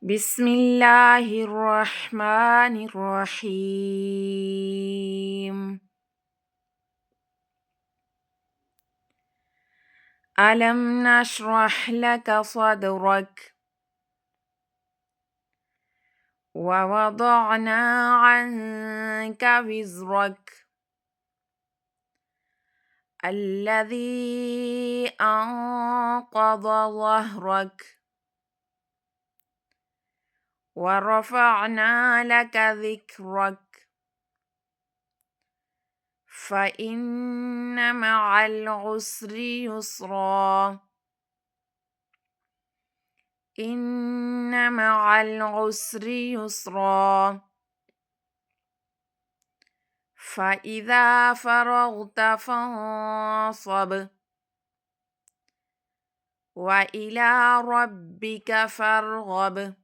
بسم الله الرحمن الرحيم. ألم نشرح لك صدرك ووضعنا عنك وزرك الذي أنقض ظهرك ورفعنا لك ذكرك فإن مع العسر يسرا إن مع العسر يسرا فإذا فرغت فانصب وإلى ربك فارغب.